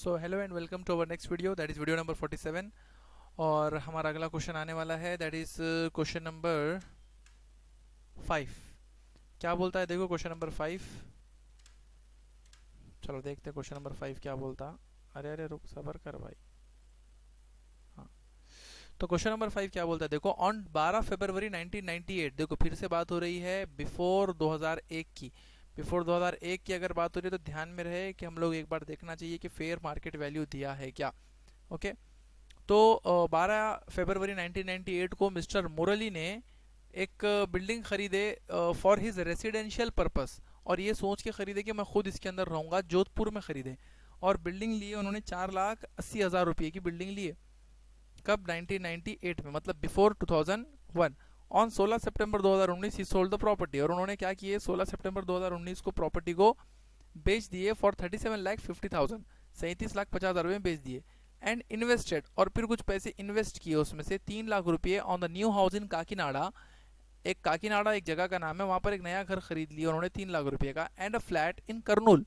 So hello and welcome to our next video, that is video number 47। और हमारा अगला question आने वाला है, दैट इज़ क्वेश्चन नंबर 5। क्या बोलता है, देखो क्वेश्चन नंबर 5। चलो देखते हैं क्वेश्चन नंबर 5 क्या बोलता। अरे अरे रुक, सबर कर भाई। हाँ, तो क्वेश्चन नंबर 5 क्या बोलता है, देखो ऑन 12 फरवरी 1998। देखो फिर से बात हो रही है बिफोर 2001 की। बिफोर 2001 की अगर बात हो रही है तो ध्यान में रहे कि हम लोग एक बार देखना चाहिए कि फेयर मार्केट वैल्यू दिया है क्या। ओके, तो 12 फरवरी 1998 को मिस्टर मुरली ने एक बिल्डिंग खरीदे फॉर हिज रेसिडेंशियल पर्पस। और ये सोच के खरीदे कि मैं खुद इसके अंदर रहूंगा, जोधपुर में खरीदे। और बिल्डिंग लिए उन्होंने 4,80,000 रुपये की बिल्डिंग लिए। कब? 1998 में, मतलब before 2001। On 16 September 2019 he sold the property. और उन्होंने क्या किए, 16 सितंबर 2019 को प्रॉपर्टी को बेच दिए फॉर 37,50,000, 37,50,000 में बेच दिए। एंड इन्वेस्टेड, और फिर कुछ पैसे इन्वेस्ट किए, उसमें से 3 लाख रुपये on the new house in Kakinada. एक काकीनाडा एक जगह का नाम है, वहां पर एक नया घर खरीद लिया उन्होंने 3 लाख रुपये का। And a flat in Kurnool,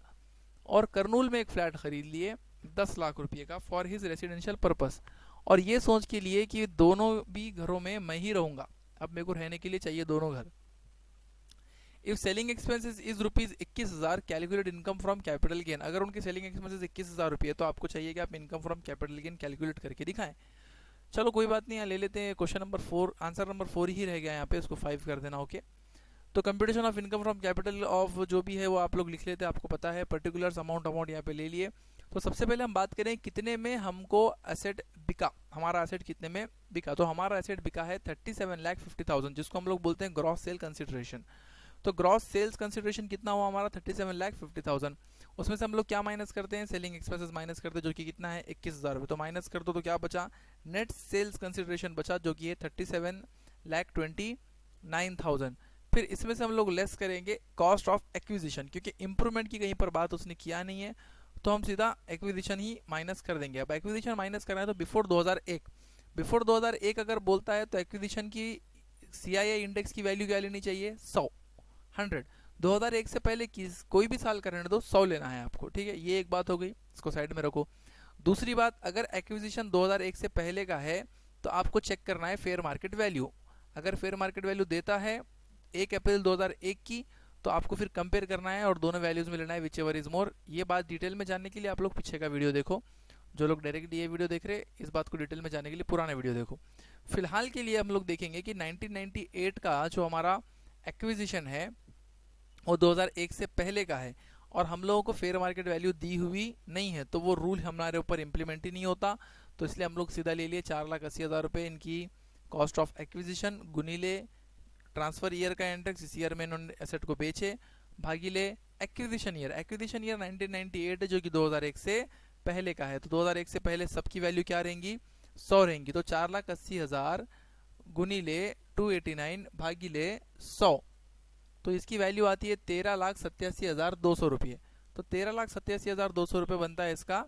और करनूल में एक फ्लैट खरीद लिए 10 लाख रुपये का फॉर हिज रेसिडेंशियल पर्पस। और ये सोच के लिए कि दोनों भी घरों में मैं ही रहूंगा, अब मेरे को रहने के लिए चाहिए दोनों घर। If selling expenses is rupees 21,000 calculate income from capital gain. अगर उनके सेलिंग एक्सपेंसेस 21,000 रुपये तो आपको चाहिए कि आप income from capital gain calculate करके दिखाएं। चलो कोई बात नहीं, यहाँ ले लेते हैं क्वेश्चन नंबर 4। आंसर नंबर 4 ही रह गया यहाँ पे, इसको 5 कर देना। ओके, तो computation of income from capital of जो भी है वो आप लोग लिख लेते हैं, आपको पता है। पर्टिकुलर्स अमाउंट यहाँ पे ले लिए। तो सबसे पहले हम बात करें कितने में हमको एसेट बिका, हमारा एसेट कितने में बिका। तो हमारा एसेट बिका है 37,50,000, जिसको हम लोग बोलते हैं ग्रॉस सेल कंसिडरेशन। तो ग्रॉस सेल्स कंसिडरेशन कितना हुआ हमारा, 37,50,000। उसमें से हम लोग क्या माइनस करते हैं, सेलिंग एक्सपेंसेस माइनस करते हैं, जो कि कितना है 21,000 रुपये। तो माइनस कर दो तो क्या बचा, नेट सेल्स कंसिडरेशन बचा, जो कि है 37,29,000। फिर इसमें से हम लोग लेस करेंगे कॉस्ट ऑफ एक्विजिशन, क्योंकि इंप्रूवमेंट की कहीं पर बात उसने किया नहीं है, तो हम सीधा एक्विजिशन ही माइनस कर देंगे। अब एक्विजिशन माइनस करना है तो बिफोर 2001। बिफोर 2001 अगर बोलता है तो एक्विजिशन की CII इंडेक्स की वैल्यू क्या लेनी चाहिए, 100। 2001 से पहले किस कोई भी साल का रहने दो, 100 लेना है आपको। ठीक है, ये एक बात हो गई, इसको साइड में रखो। दूसरी बात, अगर एक्विजिशन 2001 से पहले का है तो आपको चेक करना है फेयर मार्केट वैल्यू। अगर फेयर मार्केट वैल्यू देता है 1 अप्रैल 2001 की, तो आपको फिर कंपेयर करना है और दोनों वैल्यूज में लेना है विच एवर इज मोर। ये बात डिटेल में जानने के लिए आप लोग पीछे का वीडियो देखो। जो लोग डायरेक्टली ये वीडियो देख रहे हैं, इस बात को डिटेल में जानने के लिए पुराना वीडियो देखो। फिलहाल के लिए हम लोग देखेंगे कि 1998 का जो हमारा एक्विजिशन है वो 2001 से पहले का है, और हम लोगों को फेयर मार्केट वैल्यू दी हुई नहीं है, तो वो रूल हमारे ऊपर इम्प्लीमेंट ही नहीं होता। तो इसलिए हम लोग सीधा ले लिए 4,80,000 रुपये इनकी कॉस्ट ऑफ एक्विजिशन, गुनीले ट्रांसफर ईयर का इंडेक्स, इस ईयर में इन्होंने एसेट को बेचे, भागीले एक्विजिशन ईयर। एक्विजिशन ईयर 1998 है, जो कि 2001 से पहले का है। तो 2001 से पहले सबकी वैल्यू क्या रहेंगी, 100 रहेंगी। तो 4,80,000 गुनीले 289 भागीले 100, तो इसकी वैल्यू आती है 13,87,200 रुपये। तो 13,87,200 रुपये बनता है इसका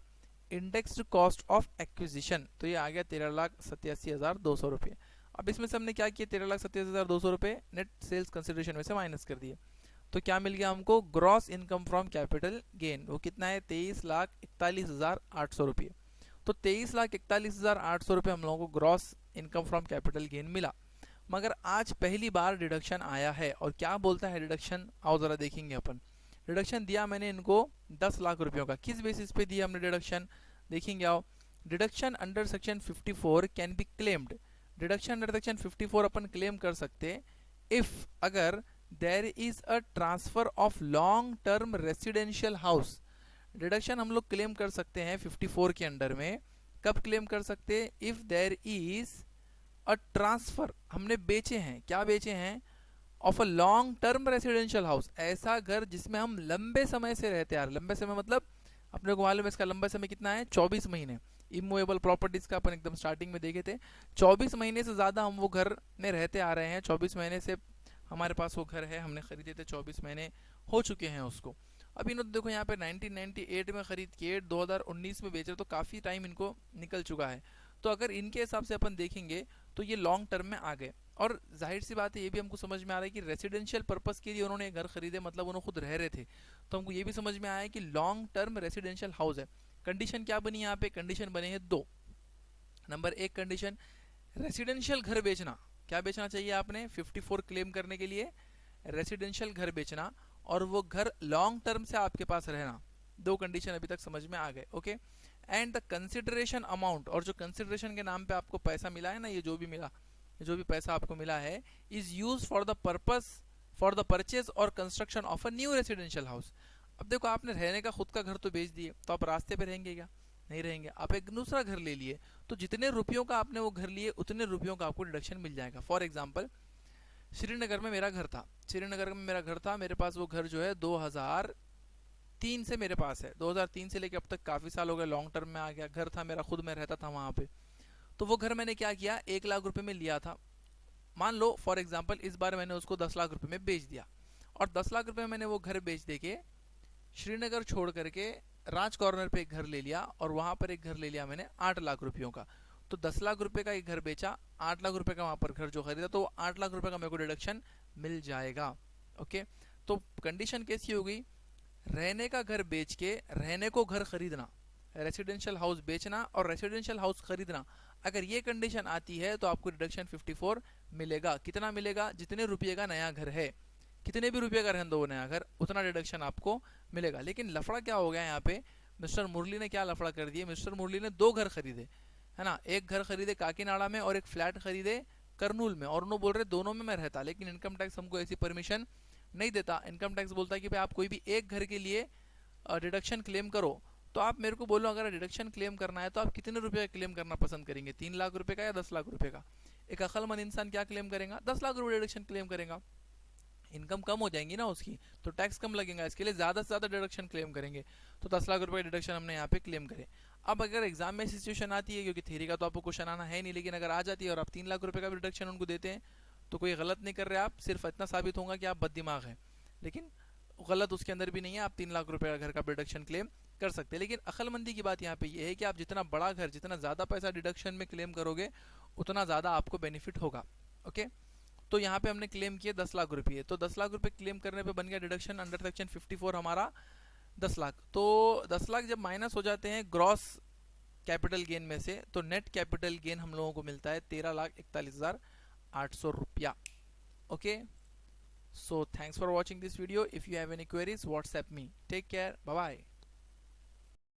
इंडेक्स्ड कॉस्ट ऑफ एक्विजिशन। तो ये आ गया 13,87,200 रुपये। अब इसमें से हमने क्या किया, 13,87,200 रुपये नेट सेल्स कंसिडरेशन में से माइनस कर दिए। तो क्या मिल गया हमको, gross income from capital gain. वो कितना है, 23,41,800 रुपये। तो 23,41,800 रुपये हम लोगों को gross income from capital gain मिला। मगर आज पहली बार डिडक्शन आया है, और क्या बोलता है डिडक्शन, आओ जरा देखेंगे अपन। डिडक्शन दिया मैंने इनको 10 लाख रुपयों का। किस बेसिस पे दिया हमने डिडक्शन, देखेंगे आओ। Deduction under section 54 can be claimed. Deduction under section 54 अपन क्लेम कर सकते इफ, अगर there is a transfer of long term residential house. Deduction हम लोग क्लेम कर सकते हैं 54 के अंडर में। कब क्लेम कर सकते हैं, if there is a transfer, हमने बेचे हैं, क्या बेचे हैं, of a long term residential house, ऐसा घर जिसमें हम लंबे समय से रहते आ रहे। लंबे समय मतलब अपने को मालूम है इसका लंबा समय कितना है, 24 महीने। इमूवेबल प्रॉपर्टीज का अपन एकदम स्टार्टिंग में देखे थे, 24 महीने से ज़्यादा हम वो घर में रहते आ रहे हैं। 24 महीने से हमारे पास वो घर है, हमने खरीदे थे, 24 महीने हो चुके हैं उसको। अब इन्होंने देखो यहाँ पे 1998 में खरीद के 2019 में बेच रहे, तो काफ़ी टाइम इनको निकल चुका है। तो अगर इनके हिसाब से अपन देखेंगे तो ये लॉन्ग टर्म में आ गए। और जाहिर सी बात है, ये भी हमको समझ में आ रहा है कि रेसिडेंशियल पर्पस के लिए उन्होंने घर खरीदे, मतलब उन्होंने खुद रह रहे थे, तो हमको ये भी समझ में आया कि लॉन्ग टर्म रेसिडेंशियल हाउस है। कंडीशन क्या बनी यहाँ पे? कंडीशन बने हैं दो। नंबर एक कंडीशन, रेसिडेंशियल घर बेचना। क्या बेचना चाहिए आपने 54 क्लेम करने के लिए? रेसिडेंशियल घर बेचना, और वो घर लॉन्ग टर्म से आपके पास रहना। दो कंडीशन अभी तक समझ में आ गए, okay. And the consideration amount, और जो कंसिडरेशन के नाम पे आपको पैसा मिला है ना, ये जो भी मिला, जो भी पैसा आपको मिला है, is use for the purpose for the purchase और construction of a new residential house. अब देखो, आपने रहने का खुद का घर तो बेच दिए, तो आप रास्ते पे रहेंगे क्या? नहीं रहेंगे। आप एक दूसरा घर ले लिए, तो जितने रुपयों का आपने वो घर लिए, उतने रुपयों का आपको डिडक्शन मिल जाएगा। फॉर एग्जाम्पल, श्रीनगर में मेरा घर था, श्रीनगर में मेरा घर था, मेरे पास वो घर जो है 2003 से मेरे पास है। 2003 से लेके अब तक काफ़ी साल हो गए, लॉन्ग टर्म में आ गया। घर था मेरा, खुद मैं रहता था वहाँ पे। तो वो घर मैंने क्या किया, 1 लाख रुपए में लिया था। मान लो फॉर एग्जाम्पल, इस बार मैंने उसको 10 लाख रुपए में बेच दिया, और 10 लाख रुपए में मैंने वो घर बेच दे के श्रीनगर छोड़ करके राज कॉर्नर पे एक घर ले लिया, और वहां पर एक घर ले लिया मैंने 8 लाख रुपयों का। तो 10 लाख रुपए का एक घर बेचा, 8 लाख रुपए का वहां पर घर जो खरीदा, तो 8 लाख रुपए का मेरे को डिडक्शन मिल जाएगा, ओके। तो कंडीशन कैसी हो गई? रहने का घर बेच के रहने को घर खरीदना, रेसिडेंशियल हाउस बेचना और रेसिडेंशियल हाउस खरीदना, अगर ये कंडीशन आती है तो आपको डिडक्शन 54 मिलेगा। कितना मिलेगा? जितने रुपये का नया घर है, कितने भी रुपये का रहने दो वो नया घर, उतना डिडक्शन आपको मिलेगा। लेकिन लफड़ा क्या हो गया यहाँ पे? मिस्टर मुरली ने क्या लफड़ा कर दिया? मिस्टर मुरली ने 2 घर खरीदे, है ना। एक घर खरीदे काकीनाडा में और एक फ्लैट खरीदे करनूल में, और उन्होंने बोल रहे दोनों में मैं रहता, लेकिन इनकम टैक्स हमको ऐसी परमिशन नहीं देता। इनकम टैक्स बोलता है कि भाई आप कोई भी एक घर के लिए डिडक्शन क्लेम करो। तो आप मेरे को बोलो, अगर डिडक्शन क्लेम करना है तो आप कितने रुपए का क्लेम करना पसंद करेंगे? 3 लाख रुपए का या 10 लाख रुपए का? एक अक्लमंद इंसान क्या क्लेम करेगा? 10 लाख रुपए डिडक्शन क्लेम करेगा। इनकम कम हो जाएंगी ना उसकी, तो टैक्स कम लगेगा, इसके लिए ज़्यादा से ज़्यादा डिडक्शन क्लेम करेंगे। तो 10 लाख रुपए का डिडक्शन हमने यहाँ पे क्लेम करे। अब अगर एग्जाम में सिचुएशन आती है, क्योंकि थ्योरी का तो आपको क्वेश्चन आना है नहीं, लेकिन अगर आ जाती है और आप 3 लाख रुपए का भी डिडक्शन उनको देते हैं, तो कोई गलत नहीं कर रहे आप, सिर्फ इतना साबित होगा कि आप बददिमाग हैं। लेकिन गलत उसके अंदर भी नहीं है, आप 3 लाख रुपए का घर का डिडक्शन क्लेम कर सकते हैं। लेकिन अक्लमंदी की बात यहाँ पे ये है कि आप जितना बड़ा घर, जितना ज़्यादा पैसा डिडक्शन में क्लेम करोगे, उतना ज़्यादा आपको बेनिफिट होगा, ओके। तो यहाँ पे हमने क्लेम किए 10 लाख रुपये, तो 10 लाख रुपए क्लेम करने पे बन गया डिडक्शन अंडर सेक्शन 54 हमारा 10 लाख। तो 10 लाख जब माइनस हो जाते हैं ग्रॉस कैपिटल गेन में से, तो नेट कैपिटल गेन हम लोगों को मिलता है 13,41,800 रुपया, okay. So thanks for watching this video. If you have any queries, WhatsApp me. Take care. Bye bye.